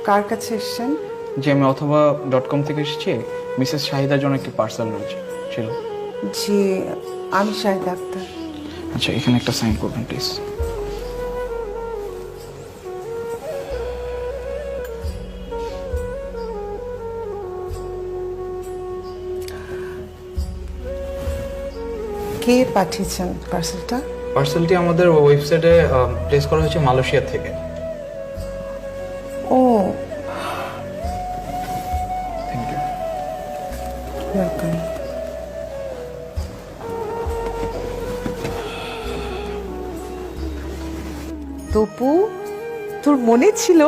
কার কাছে এসেছেন? যে আমি অথবা .com থেকে এসেছি, মিসেস শাহিদার জন্য একটি পার্সেল রয়েছে ছিল। জি, আমি শাহিদা আক্তার। আচ্ছা, এখানে একটা সাইন করবেন প্লিজ। কে পাঠিয়েছেন পার্সেলটা? পার্সেলটি আমাদের ওয়েবসাইটে প্লেস করা হয়েছে মালয়েশিয়া থেকে। ও, থ্যাংক ইউ। ওয়েলকাম। তপু, তোর মনে ছিল?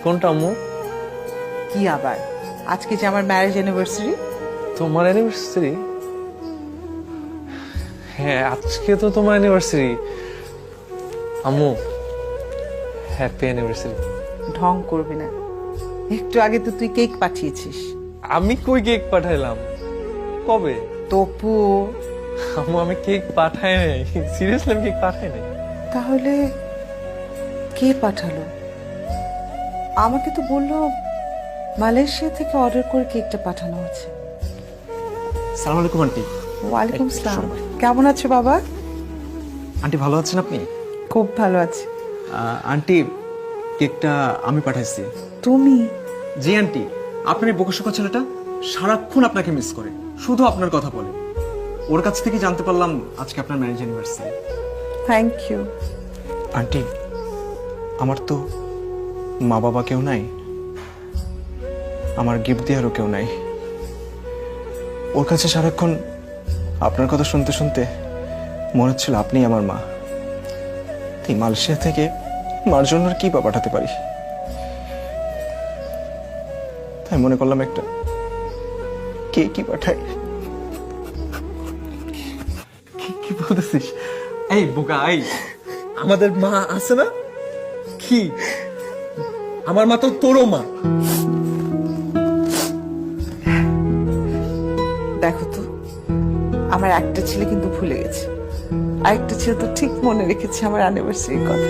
কোনটা আম্মু? কি আবার, আজকে যে আমার ম্যারেজ অ্যানিভার্সারি। তোমার অ্যানিভার্সারি? হ্যাঁ, আজকে তো তোমার অ্যানিভার্সারি। আম্মু, হ্যাপি অ্যানিভার্সারি। ঢং করবি না, একটু আগে তো তুই কেক পাঠিয়েছিস। আমি কই কেক পাঠাইলাম? কবে? তপু, আম্মু, আমি কেক পাঠাই নাই। সিরিয়াসলি আমি কেক পাঠাই নাই। তাহলে কে পাঠালো? আমাকে তো বললো মালয়েশিয়া থেকে অর্ডার করে কেকটা পাঠানো হচ্ছে। সালাম আলাইকুম আন্টি। ওয়ালাইকুম সালাম। কেমন আছো বাবা? আন্টি ভালো আছেন আপনি? খুব ভালো আছি। আন্টি, কেকটা আমি পাঠাইছি। তুমি? জি আন্টি, আপনার এই বোকাশোকা ছেলেটা সারাক্ষণ আপনাকে মিস করে, শুধু আপনার কথা বলে। ওর কাছ থেকে জানতে পারলাম আজকে আপনার marriage anniversary. Thank you. Aunty, আমার তো মা বাবা কেউ নাই, আমার গিফট দেওয়ারও কেউ নাই। ওর কাছে সারাক্ষণ আপনার কথা শুনতে শুনতে মনে হচ্ছিল আপনিই আমার মা। এই মালয়েশিয়া থেকে মার জন্য আর কি বা পাঠাতে পারি, তাই মনে করলাম একটা কি পাঠাই। কি বলতেছিস? এই বোকা, এই আমাদের মা আছে না? কি আমার মা তো তোরও মা। দেখো তো, আমার একটা ছেলে কিন্তু ভুলে গেছে, আরেকটা ছেলে তো ঠিক মনে রেখেছে আমার অ্যানিভার্সারির কথা।